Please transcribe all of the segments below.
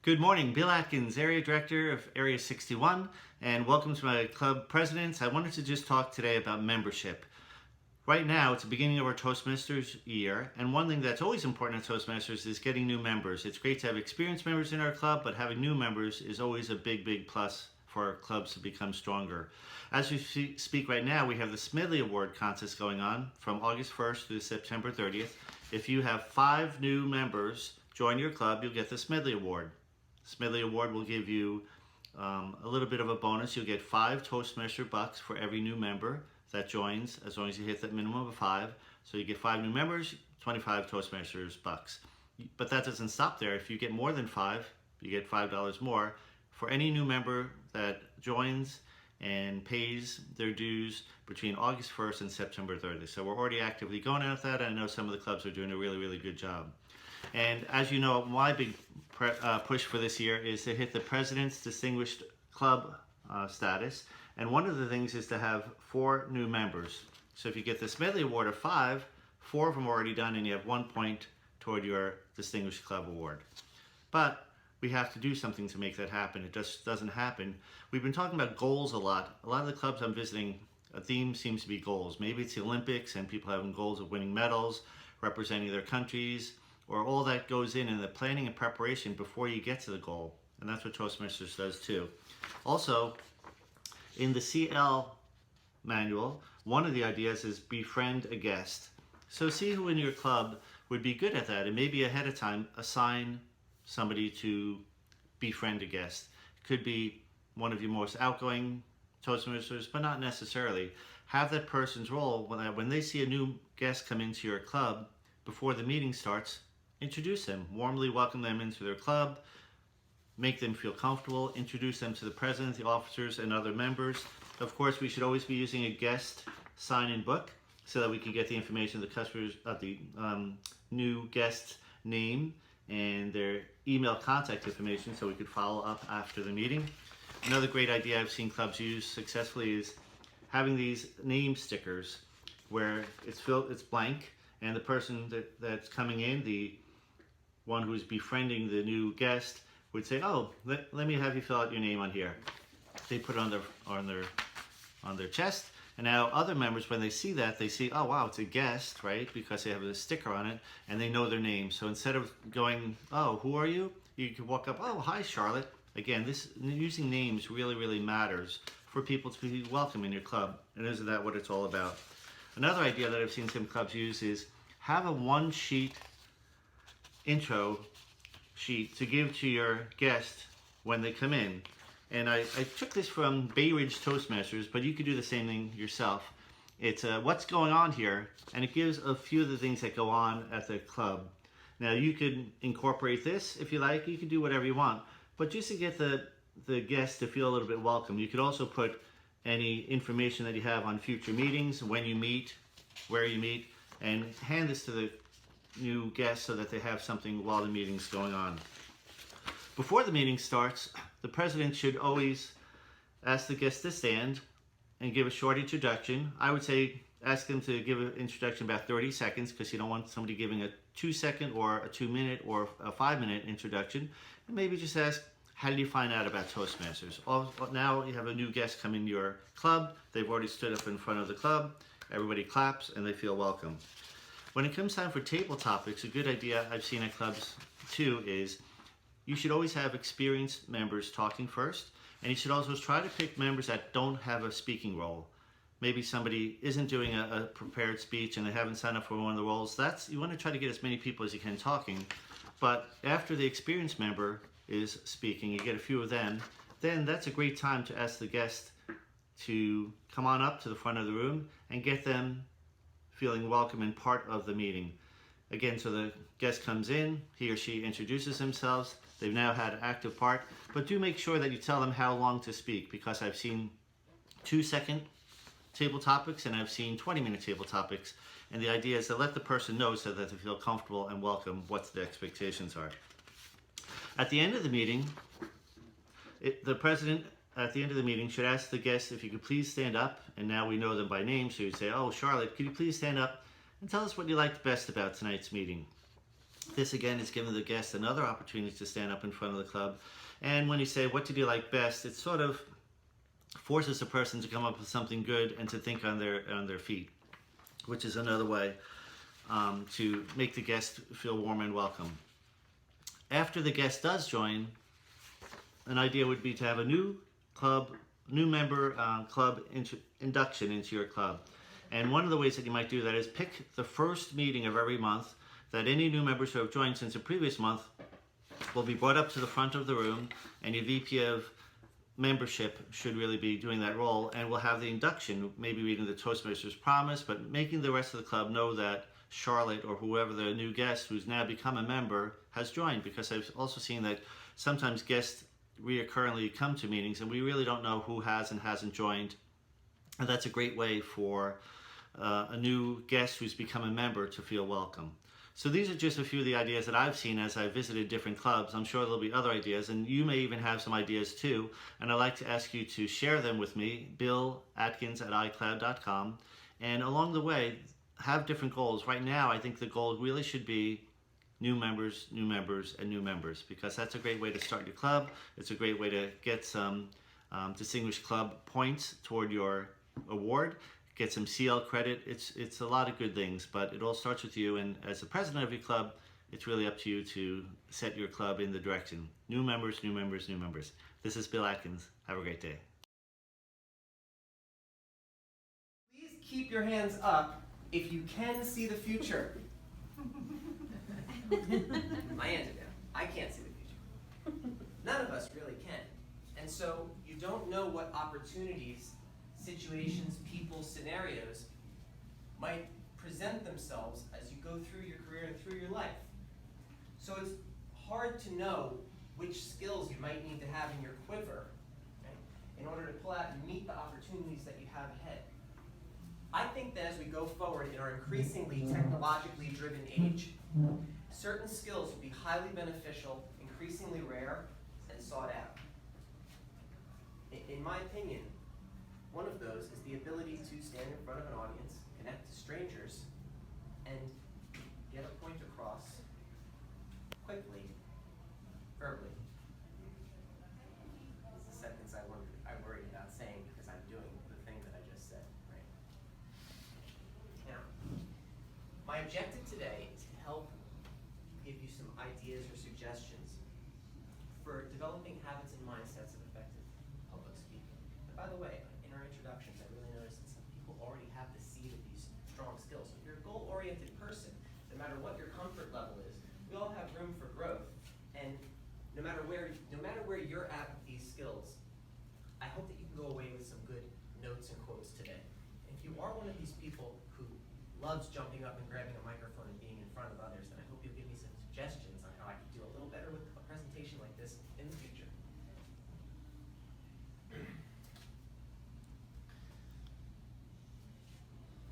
Good morning, Bill Atkins, Area Director of Area 61, and welcome to my club presidents. I wanted to just talk today about membership. Right now, it's the beginning of our Toastmasters year, and one thing that's always important at Toastmasters is getting new members. It's great to have experienced members in our club, but having new members is always a big plus for our clubs to become stronger. As we speak right now, we have the Smedley Award contest going on from August 1st through September 30th. If you have 5 new members join your club, you'll get the Smedley Award. Smedley Award will give you a little bit of a bonus. You'll get 5 Toastmaster bucks for every new member that joins, as long as you hit that minimum of 5. So you get 5 new members, 25 Toastmasters bucks. But that doesn't stop there. If you get more than 5, you get $5 more for any new member that joins and pays their dues between August 1st and September 30th. So we're already actively going at that. I know some of the clubs are doing a really good job. And as you know, my big push for this year is to hit the President's Distinguished Club status. And one of the things is to have 4 new members. So if you get the Smedley Award of 5, 4 of them are already done, and you have 1 point toward your Distinguished Club Award. But we have to do something to make that happen. It just doesn't happen. We've been talking about goals a lot. A lot of the clubs I'm visiting, a theme seems to be goals. Maybe it's the Olympics and people having goals of winning medals, representing their countries, or all that goes in the planning and preparation before you get to the goal. And that's what Toastmasters does too. Also, in the CL manual, one of the ideas is befriend a guest. So see who in your club would be good at that, and maybe ahead of time assign somebody to befriend a guest. It could be one of your most outgoing Toastmasters, but not necessarily. Have that person's role when they see a new guest come into your club before the meeting starts. Introduce them, warmly welcome them into their club, make them feel comfortable, introduce them to the president, the officers, and other members. Of course, we should always be using a guest sign-in book so that we can get the information of the customers, the new guest's name and their email contact information so we could follow up after the meeting. Another great idea I've seen clubs use successfully is having these name stickers where it's blank, and the person that's coming in, the one who's befriending the new guest, would say, "Oh, let me have you fill out your name on here." They put it on their chest, and now other members, when they see that, they see, "Oh wow, it's a guest," right? Because they have a sticker on it, and they know their name. So instead of going, "Oh, who are you?" you can walk up, "Oh, hi, Charlotte." Again, using names really matters for people to be welcome in your club, and isn't that what it's all about? Another idea that I've seen some clubs use is have a 1-sheet intro sheet to give to your guest when they come in. And I took this from Bay Ridge Toastmasters, but you could do the same thing yourself. It's what's going on here, and it gives a few of the things that go on at the club. Now you could incorporate this if you like, you can do whatever you want, but just to get the guest to feel a little bit welcome. You could also put any information that you have on future meetings, when you meet, where you meet, and hand this to the new guests so that they have something while the meeting's going on. Before the meeting starts, the president should always ask the guests to stand and give a short introduction. I would say ask them to give an introduction about 30 seconds because you don't want somebody giving a 2-second or a 2-minute or a 5-minute introduction. And maybe just ask, how did you find out about Toastmasters? Now you have a new guest come in your club. They've already stood up in front of the club. Everybody claps and they feel welcome. When it comes time for table topics, a good idea I've seen at clubs too is you should always have experienced members talking first, and you should also try to pick members that don't have a speaking role. Maybe somebody isn't doing a prepared speech and they haven't signed up for one of the roles. You want to try to get as many people as you can talking, but after the experienced member is speaking, you get a few of them, then that's a great time to ask the guest to come on up to the front of the room and get them feeling welcome and part of the meeting. Again, so the guest comes in, he or she introduces themselves, they've now had an active part, but do make sure that you tell them how long to speak, because I've seen 2-second table topics and I've seen 20-minute table topics, and the idea is to let the person know so that they feel comfortable and welcome what the expectations are. At the end of the meeting, the president at the end of the meeting should ask the guests if you could please stand up, and now we know them by name, so you'd say, "Oh, Charlotte, could you please stand up and tell us what you liked best about tonight's meeting?" This again is giving the guest another opportunity to stand up in front of the club. And when you say, what did you like best? It sort of forces the person to come up with something good and to think on their feet, which is another way to make the guest feel warm and welcome. After the guest does join, an idea would be to have a new member club induction into your club. And one of the ways that you might do that is pick the first meeting of every month that any new members who have joined since the previous month will be brought up to the front of the room, and your VP of membership should really be doing that role, and we'll have the induction, maybe reading the Toastmasters Promise, but making the rest of the club know that Charlotte or whoever the new guest who's now become a member has joined, because I've also seen that sometimes guests reoccurringly come to meetings and we really don't know who has and hasn't joined, and that's a great way for a new guest who's become a member to feel welcome. So these are just a few of the ideas that I've seen as I've visited different clubs. I'm sure there'll be other ideas, and you may even have some ideas too, and I'd like to ask you to share them with me, billatkins@icloud.com, and along the way have different goals. Right now I think the goal really should be new members, and new members, because that's a great way to start your club. It's a great way to get some Distinguished Club points toward your award, get some CL credit. It's a lot of good things, but it all starts with you, and as the president of your club, it's really up to you to set your club in the direction. New members. This is Bill Atkins. Have a great day. Please keep your hands up if you can see the future. My hands are down. I can't see the future. None of us really can. And so you don't know what opportunities, situations, people, scenarios might present themselves as you go through your career and through your life. So it's hard to know which skills you might need to have in your quiver, right, in order to pull out and meet the opportunities that you have ahead. I think that as we go forward in our increasingly technologically driven age, certain skills will be highly beneficial, increasingly rare, and sought out. In my opinion, one of those is the ability to stand in front of an audience, connect to strangers, and get a point across quickly, verbally. It's a sentence I worried about saying because I'm doing the thing that I just said, right? Now, my objective today is to help give you some ideas or suggestions for developing habits and mindsets of effective public speaking. And by the way, in our introductions, I really noticed that some people already have the seed of these strong skills. If you're a goal-oriented person, no matter what your comfort level is, we all have room for growth. And no matter where you're at with these skills, I hope that you can go away with some good notes and quotes today. If you are one of these people who loves jumping up and grabbing a microphone and being in front of others, then I hope you'll give me some suggestions on how I can do a little better with a presentation like this in the future.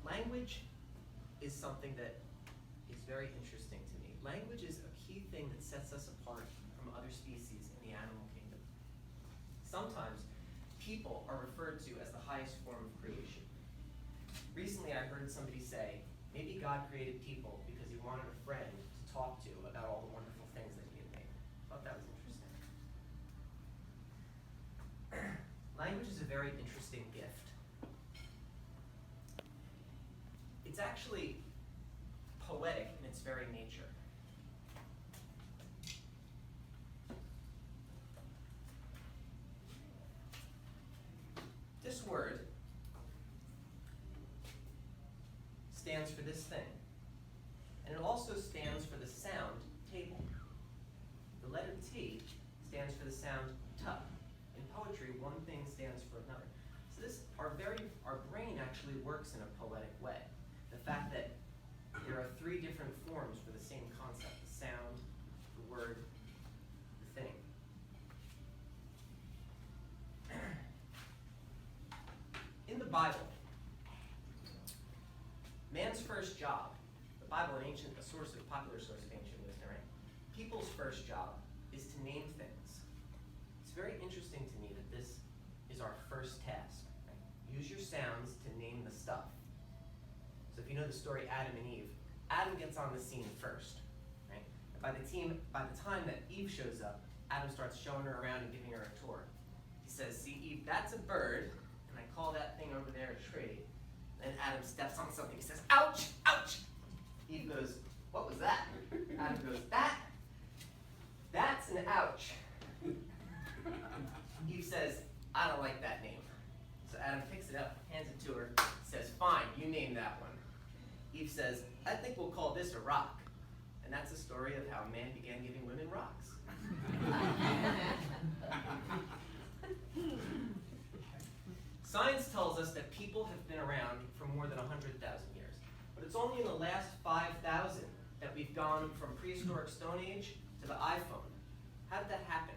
Language is something that is very interesting to me. Language is a key thing that sets us apart from other species in the animal kingdom. Sometimes people are referred to as the highest form of creation. Recently I heard somebody say, maybe God created people because he wanted a friend to talk to about all the wonderful things that he had made. I thought that was interesting. Language is a very interesting gift. It's actually poetic in its very nature. This word stands for this thing, and it also stands for the sound table. The letter T stands for the sound T. In poetry, one thing stands for another. So our brain actually works in a poetic way. The fact that there are three different forms for the same concept: the sound, the word, the thing. In the Bible, man's first job, the Bible, a popular source of ancient wisdom, right? People's first job is to name things. It's very interesting to me that this is our first task. Right? Use your sounds to name the stuff. So if you know the story Adam and Eve, Adam gets on the scene first. Right? By the time that Eve shows up, Adam starts showing her around and giving her a tour. He says, "See, Eve, that's a bird, and I call that thing over there a tree." Then Adam steps on something. He says, "Ouch, ouch." Eve goes, "What was that?" Adam goes, "That's an ouch." Eve says, "I don't like that name." So Adam picks it up, hands it to her, says, "Fine, you name that one." Eve says, "I think we'll call this a rock." And that's the story of how man began giving women rocks. Science tells us that people have been around for more than 100,000 years. But it's only in the last 5,000 that we've gone from prehistoric Stone Age to the iPhone. How did that happen?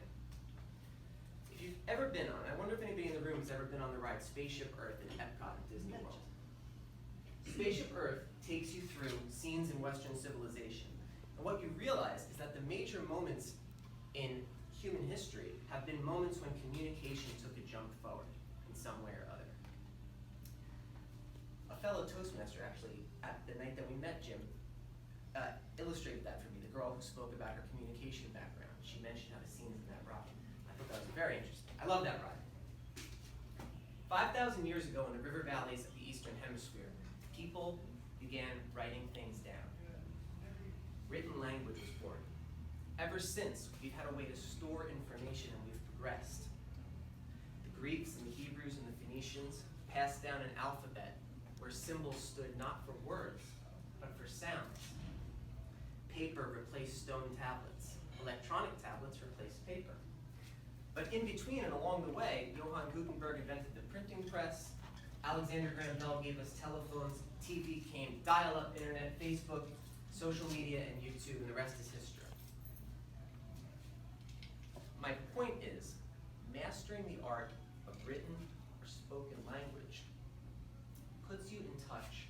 If you've ever been on, I wonder if anybody in the room has ever been on the ride Spaceship Earth at Epcot at Disney World. Spaceship Earth takes you through scenes in Western civilization. And what you realize is that the major moments in human history have been moments when communication took a jump forward in some way or other. A fellow Toastmaster, actually, at the night that we met Jim, illustrated that for me, the girl who spoke about her communication background. She mentioned how the scenes in that ride. I thought that was very interesting. I love that ride. 5,000 years ago in the river valleys of the Eastern Hemisphere, people began writing things down. Written language was born. Ever since, we've had a way to store information and we've progressed. The Greeks and the Hebrews and the Phoenicians passed down an alphabet where symbols stood not for words, but for sounds. Paper replaced stone tablets. Electronic tablets replaced paper. But in between and along the way, Johann Gutenberg invented the printing press, Alexander Graham Bell gave us telephones, TV came, dial-up internet, Facebook, social media, and YouTube, and the rest is history. My point is, mastering the art of written or spoken language puts you in touch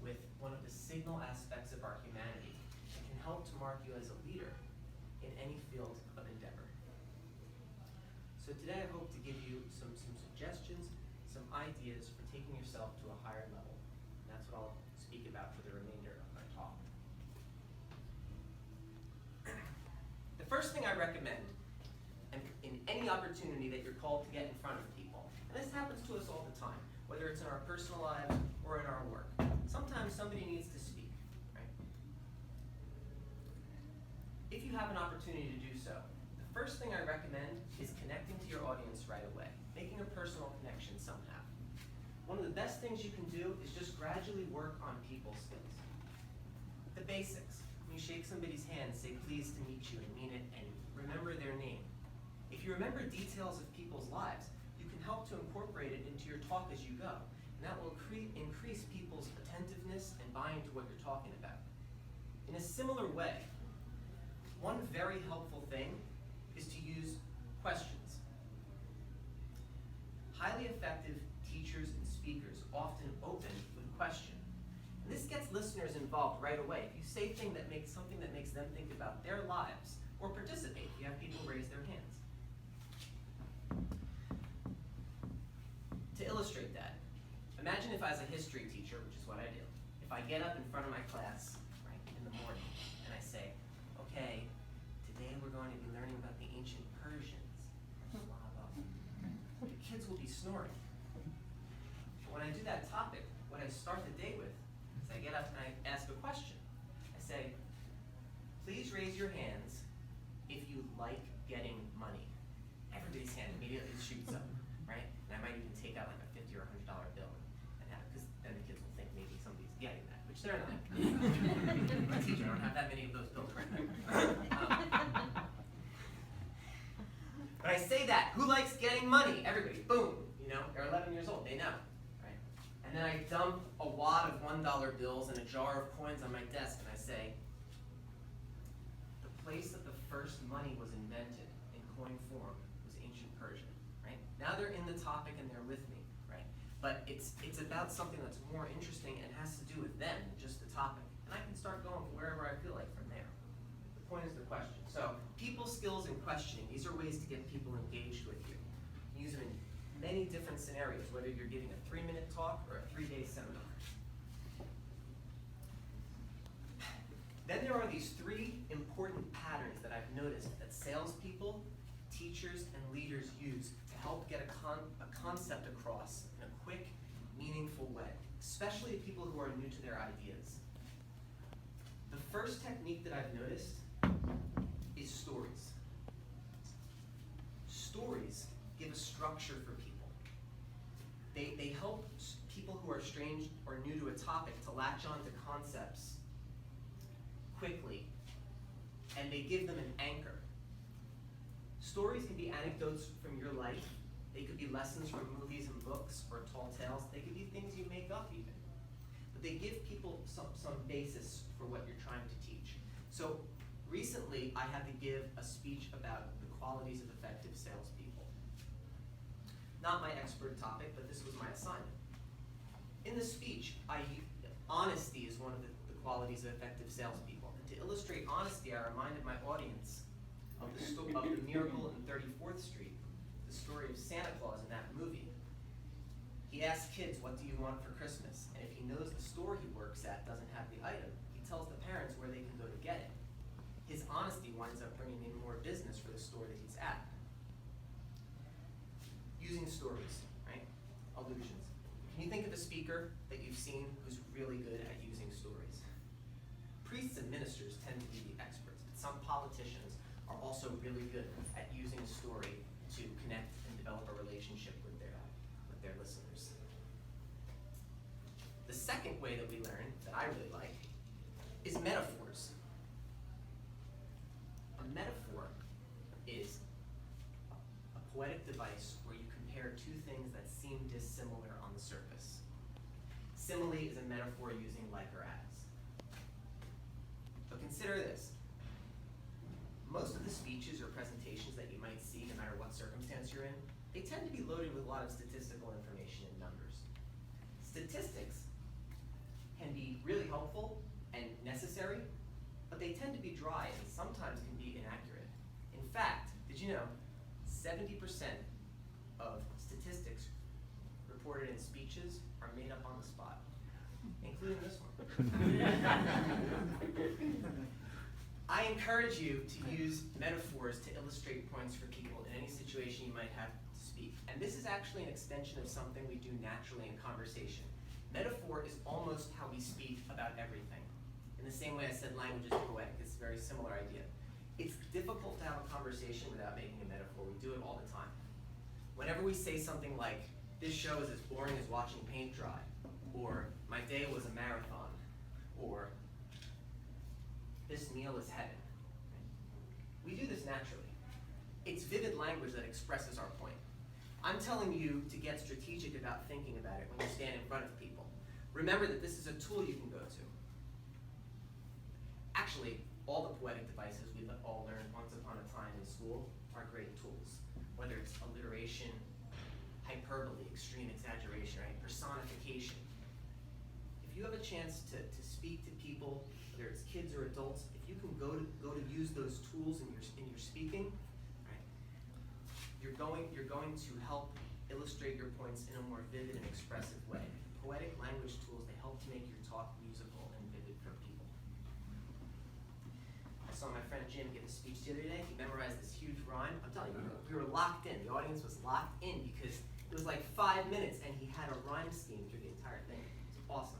with one of the signal aspects of our humanity and can help to mark you as a leader in any field of endeavor. So today I hope to give you some suggestions, some ideas for taking yourself to a higher level. And that's what I'll speak about for the remainder of my talk. The first thing I recommend, and in any opportunity that you're called to get in front of people, and this happens to us all the time, whether it's in our personal lives or in our work, sometimes somebody needs to speak, right? If you have an opportunity to do so, the first thing I recommend is connecting to your audience right away, making a personal connection somehow. One of the best things you can do is just gradually work on people skills. The basics. When you shake somebody's hand, say pleased to meet you and mean it, and remember their name. If you remember details of people's lives, you can help to incorporate it into your talk as you go. And that will increase people's attentiveness and buy into what you're talking about. In a similar way, one very helpful thing is to use questions. Highly effective teachers and speakers often open with question. And this gets listeners involved right away. If you say something that makes them think about their lives, or participate, if you have people raise their hands. To illustrate that, imagine if as a history teacher, which is what I do, if I get up in front of my class, right, in the morning, and I say, okay, today we're going to be learning about the ancient Persians, blah, blah, blah. The kids will be snoring. But when I do that topic, what I start the day with is I get up and I ask a question. I say, please raise your hands if you like getting money. Everybody's hand immediately shoots up, right? And I might even take out like a $50 or $100 bill and have it, because then the kids will think maybe somebody's getting that, which they're not. My teacher, I don't have that many of those bills right now. But I say that, who likes getting money? Everybody, boom, they're 11 years old, they know, right? And then I dump a wad of $1 bills and a jar of coins on my desk and I say, the place that the first money was invented in coin form was ancient Persia, right? Now they're in the topic and they're with me, right? But it's about something that's more interesting and has to do with them than just the topic. And I can start going wherever I feel like from there. The point is the question. So people skills and questioning, these are ways to get people engaged with you. Use them in many different scenarios, whether you're giving a 3-minute talk or a 3-day seminar. Then there are these three important patterns that I've noticed that salespeople, teachers, and leaders use to help get a concept across in a quick, meaningful way, especially to people who are new to their ideas. The first technique that I've noticed is stories. Stories give a structure for people. They help people who are strange or new to a topic to latch on to concepts quickly, and they give them an anchor. Stories can be anecdotes from your life. They could be lessons from movies and books or tall tales. They could be things you make up even. But they give people some basis for what you're trying to teach. So recently, I had to give a speech about the qualities of effective salespeople. Not my expert topic, but this was my assignment. In the speech, honesty is one of the qualities of effective salespeople. And to illustrate honesty, I reminded my audience of the miracle in 34th Street, the story of Santa Claus in that movie. He asks kids, what do you want for Christmas? And if he knows the store he works at doesn't have the item, he tells the parents where they can go to get it. His honesty winds up bringing in more business for the store that he's at. Using stories, right? Allusions. Can you think of a speaker that you've seen who's really good at using stories? Priests and ministers tend to be the experts, but some politicians are also really good at using a story to connect and develop a relationship with their listeners. The second way that we learn, that I really like, is metaphors. A metaphor is a poetic device where you compare two things that seem dissimilar on the surface. Simile is a metaphor using like or as. But consider this. Most of the speeches or presentations that you might see, no matter what circumstance you're in, they tend to be loaded with a lot of statistical information and numbers. Statistics can be really helpful and necessary, but they tend to be dry and sometimes can be inaccurate. In fact, did you know 70% of statistics reported in speeches are made up on the spot, including this one. I encourage you to use metaphors to illustrate points for people in any situation you might have to speak. And this is actually an extension of something we do naturally in conversation. Metaphor is almost how we speak about everything. In the same way I said language is poetic, it's a very similar idea. It's difficult to have a conversation without making a metaphor. We do it all the time. Whenever we say something like, this show is as boring as watching paint dry, or my day was a marathon, or this meal is heaven. We do this naturally. It's vivid language that expresses our point. I'm telling you to get strategic about thinking about it when you stand in front of people. Remember that this is a tool you can go to. Actually, all the poetic devices we've all learned once upon a time in school are great tools. Whether it's alliteration, hyperbole, extreme exaggeration, right? Personification. If you have a chance to speak to people, whether it's kids or adults, if you can go to use those tools in your speaking, right, you're going to help illustrate your points in a more vivid and expressive way. Poetic language tools, they help to make your talk musical and vivid for people. I saw my friend Jim give a speech the other day. He memorized this huge rhyme. I'm telling you, we were locked in. The audience was locked in because it was like 5 minutes and he had a rhyme scheme through the entire thing. It's awesome.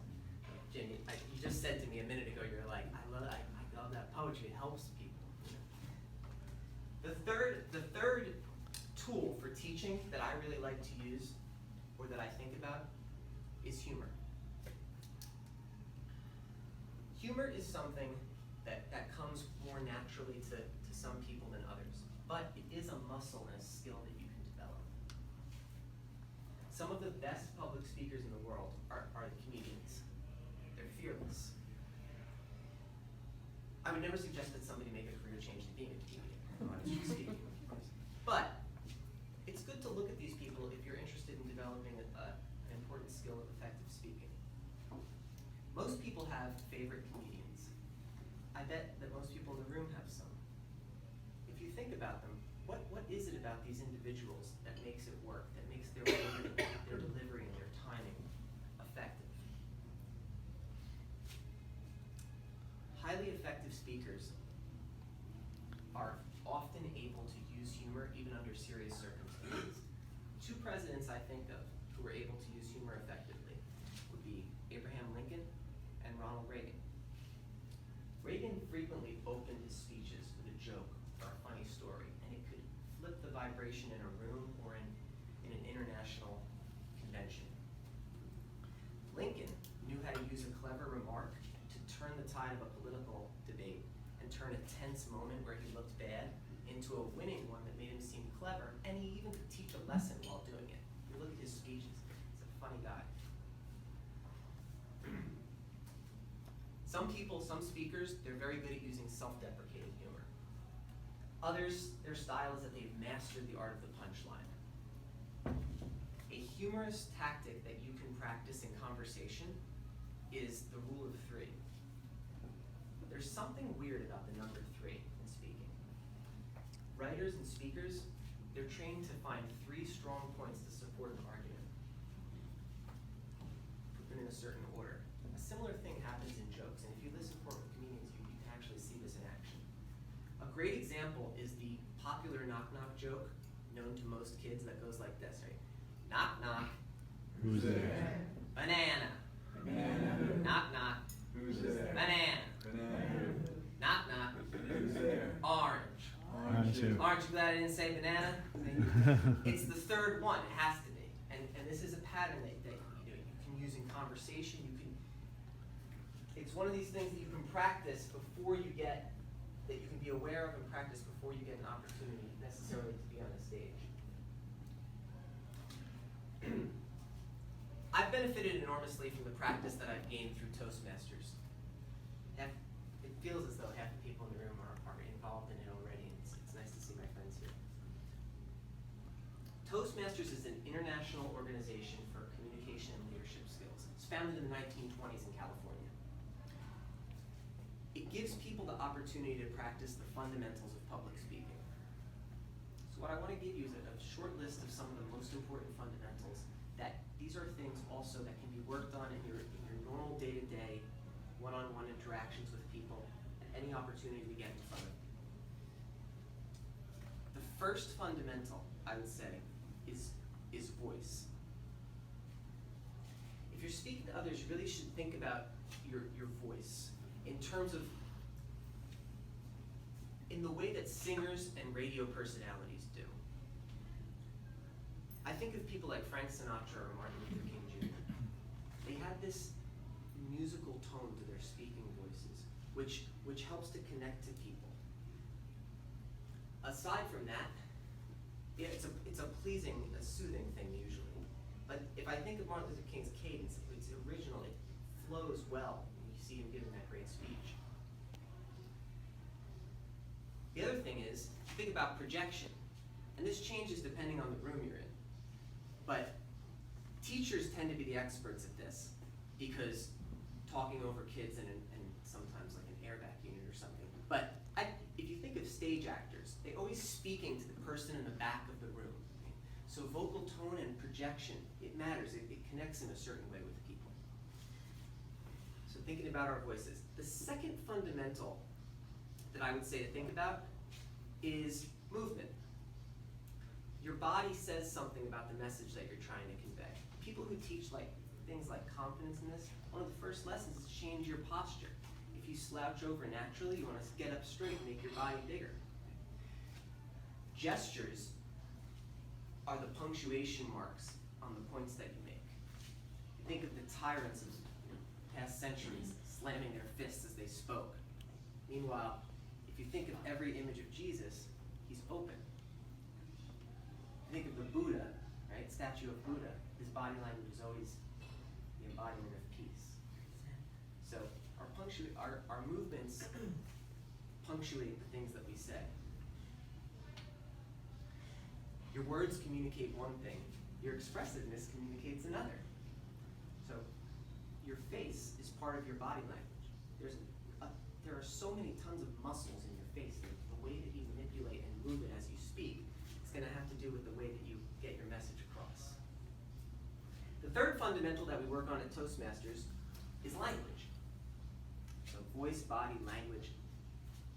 Jim, you just said to me a minute ago, you're like, I love that poetry. It helps people. The third tool for teaching that I really like to use, or that I think about, is humor. Humor is something that comes more naturally to some people than others, but it is a muscle and a skill that you can develop. Some of the best public speakers in the world are the comedians. They're fearless. I would never suggest that somebody make a career change to being a comedian, honestly speaking. But it's good to look at these people if you're interested in developing an important skill of effective speaking. Most people have favorite comedians. I bet that most people in the room have some. If you think about them, what is it about these individuals that makes it work, that makes their delivery and their timing effective? Highly effective effective speakers are often able to use humor even under serious circumstances. Two presidents I think of who were able to use humor effectively would be Abraham Lincoln and Ronald Reagan. Reagan frequently opened his speeches with a joke or a funny story, and it could flip the vibration in a room or in an international convention. Lincoln knew how to use a clever remark to turn the tide of a political debate and turn a tense moment where he looked bad into a winning one that made him seem clever, and he even could teach a lesson while doing it. You look at his speeches, he's a funny guy. Some people, some speakers, they're very good at using self-deprecating humor. Others, their style is that they've mastered the art of the punchline. A humorous tactic that you can practice in conversation is the rule of three. There's something weird about the number three in speaking. Writers and speakers, they're trained to find three strong points to support an argument. Put them in a certain order. A similar thing happens in jokes, and if you listen for comedians, you can actually see this in action. A great example is the popular knock-knock joke known to most kids that goes like this, right? Knock, knock. Who's there? Banana. Banana. Knock, knock. Who's there? Banana. Banana. Knock, knock. Who's there? Orange. Orange. Aren't you glad I didn't say banana? It's the third one, it has to be. And this is a pattern that you can use in conversation. It's one of these things that you can practice before you get, that you can be aware of and practice before you get an opportunity necessarily to be on a stage. I've benefited enormously from the practice that I've gained through Toastmasters. It feels as though half the people in the room are involved in it already, and it's nice to see my friends here. Toastmasters is an international organization for communication and leadership skills. It's founded in the 1920s in California. It gives people the opportunity to practice the fundamentals of public speaking. So what I want to give you is a short list of some of the most important fundamentals that these are things also that can be worked on in your normal day-to-day, one-on-one interactions with people, and any opportunity we get in front of you. The first fundamental, I would say, is voice. If you're speaking to others, you really should think about your voice in terms of, in the way that singers and radio personalities do. I think of people like Frank Sinatra or Martin Luther King Jr. They had this musical tone to their speaking voices, which helps to connect to people. Aside from that, yeah, it's a pleasing, a soothing thing usually. But if I think of Martin Luther King's cadence, it's original, it flows well when you see him giving that great speech. The other thing is, think about projection. And this changes depending on the room you're in. But teachers tend to be the experts at this because talking over kids and sometimes like an airbag unit or something. But if you think of stage actors, they're always speaking to the person in the back of the room. Right? So vocal tone and projection, it matters. It connects in a certain way with people. So thinking about our voices. The second fundamental that I would say to think about is movement. Your body says something about the message that you're trying to convey. People who teach things like confidence in this, one of the first lessons is change your posture. If you slouch over naturally, you want to get up straight and make your body bigger. Gestures are the punctuation marks on the points that you make. Think of the tyrants of past centuries slamming their fists as they spoke. Meanwhile, if you think of every image of Jesus, he's open. Think of the Buddha, right? Statue of Buddha. His body language is always the embodiment of peace. So our movements punctuate the things that we say. Your words communicate one thing. Your expressiveness communicates another. So your face is part of your body language. There are so many tons of muscles in your face. The way that you manipulate and move it as you speak, it's going to have to do with the way that you get your message across. The third fundamental that we work on at Toastmasters is language. So voice, body, language.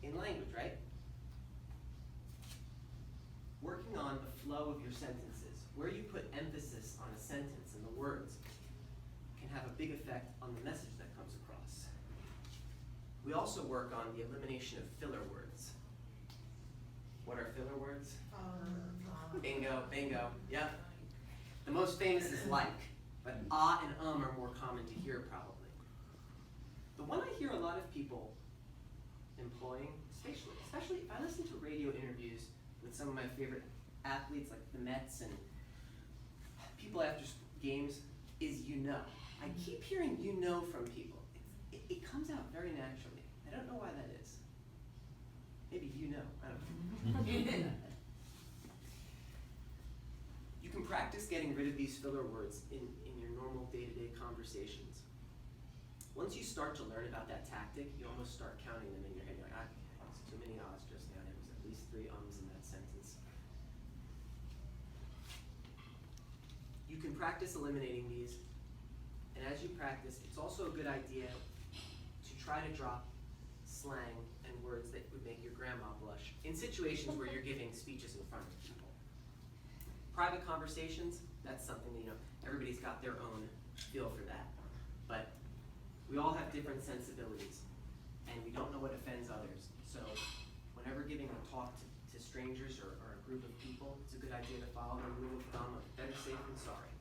in language, right? Working on the flow of your sentences, where you put emphasis on a sentence and the words, can have a big effect on the message that comes across. We also work on the elimination of filler words. What are filler words? Bingo, bingo, yep. The most famous is like, but and are more common to hear probably. The one I hear a lot of people employing, especially if I listen to radio interviews with some of my favorite athletes like the Mets and people after games, is you know. I keep hearing you know from people. It comes out very naturally. I don't know why that is. Maybe you know, I don't know. You can practice getting rid of these filler words in your normal day-to-day conversations. Once you start to learn about that tactic, you almost start counting them in your head. You're like, it's too many odds just now. There was at least 3 ums in that sentence. You can practice eliminating these, and as you practice, it's also a good idea to try to drop slang and words that would make your grandma blush in situations where you're giving speeches in front of people. Private conversations, that's something that, everybody's got their own feel for that. But we all have different sensibilities, and we don't know what offends others. So whenever giving a talk to strangers or a group of people, it's a good idea to follow the rule of thumb of better safe than sorry.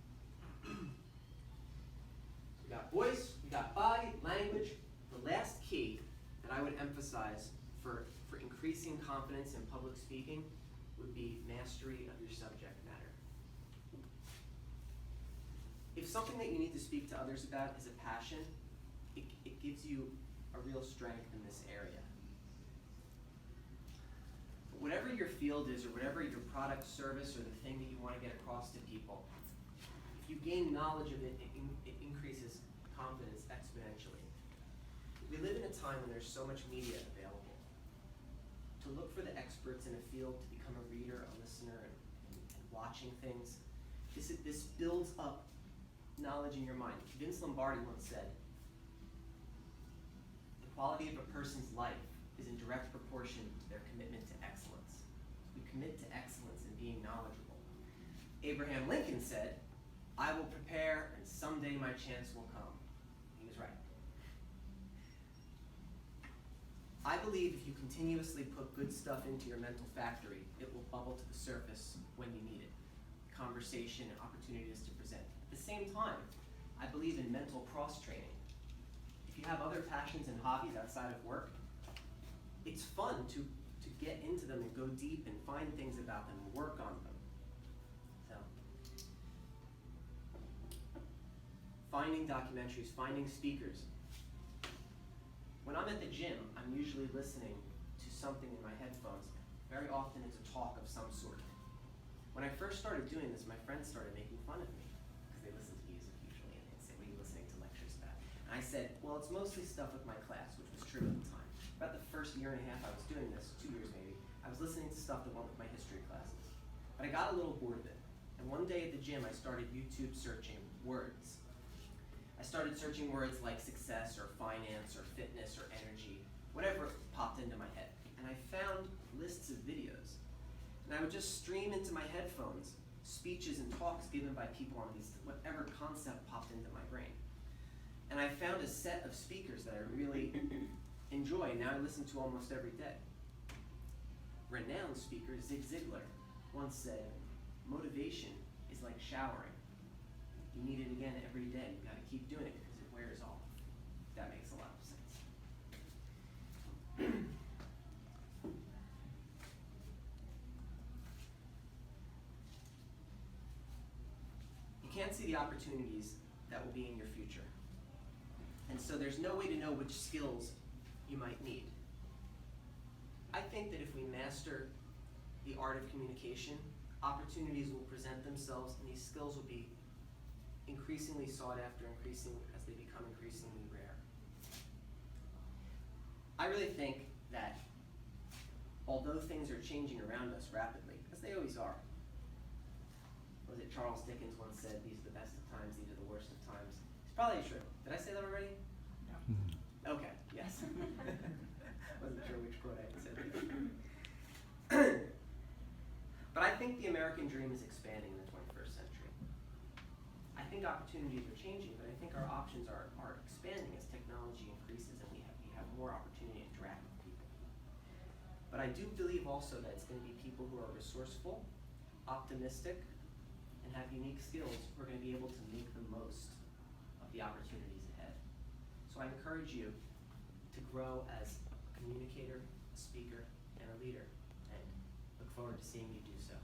We got voice, we got body, language. The last key that I would emphasize for increasing confidence in public speaking would be mastery of your subject matter. If something that you need to speak to others about is a passion, it gives you a real strength in this area. But whatever your field is, or whatever your product, service, or the thing that you want to get across to people, if you gain knowledge of it, it increases confidence exponentially. We live in a time when there's so much media available. To look for the experts in a field, to become a reader, a listener, and watching things, this builds up knowledge in your mind. Vince Lombardi once said, the quality of a person's life is in direct proportion to their commitment to excellence. We commit to excellence in being knowledgeable. Abraham Lincoln said, I will prepare and someday my chance will come. He was right. I believe if you continuously put good stuff into your mental factory, it will bubble to the surface when you need it. Conversation and opportunities to present. At the same time, I believe in mental cross-training. If you have other passions and hobbies outside of work, it's fun to get into them and go deep and find things about them and work on them. So, finding documentaries, finding speakers. When I'm at the gym, I'm usually listening to something in my headphones. Very often it's a talk of some sort. When I first started doing this, my friends started making fun of me because they listen to music usually, and they'd say, what are you listening to lectures about? And I said, well, it's mostly stuff with my class, which was true at the time. About the first year and a half I was doing this, 2 years maybe, I was listening to stuff that went with my history classes. But I got a little bored of it. And one day at the gym, I started YouTube searching words. I started searching words like success or finance or fitness or energy, whatever popped into my head. And I found lists of videos. And I would just stream into my headphones speeches and talks given by people on these, whatever concept popped into my brain. And I found a set of speakers that I really enjoy. Now I listen to almost every day. Renowned speaker Zig Ziglar once said, motivation is like showering. You need it again every day. You gotta keep doing it because it wears off. That makes a lot of sense. You can't see the opportunities that will be in your future. And so there's no way to know which skills you might need. I think that if we master the art of communication, opportunities will present themselves and these skills will be increasingly sought after, as they become increasingly rare. I really think that although things are changing around us rapidly, as they always are, was it Charles Dickens once said, these are the best of times, these are the worst of times. It's probably true. Did I say that already? No. Okay, yes. Wasn't sure which quote I had think opportunities are changing, but I think our options are expanding as technology increases and we have more opportunity to interact with people. But I do believe also that it's going to be people who are resourceful, optimistic, and have unique skills who are going to be able to make the most of the opportunities ahead. So I encourage you to grow as a communicator, a speaker, and a leader, and look forward to seeing you do so.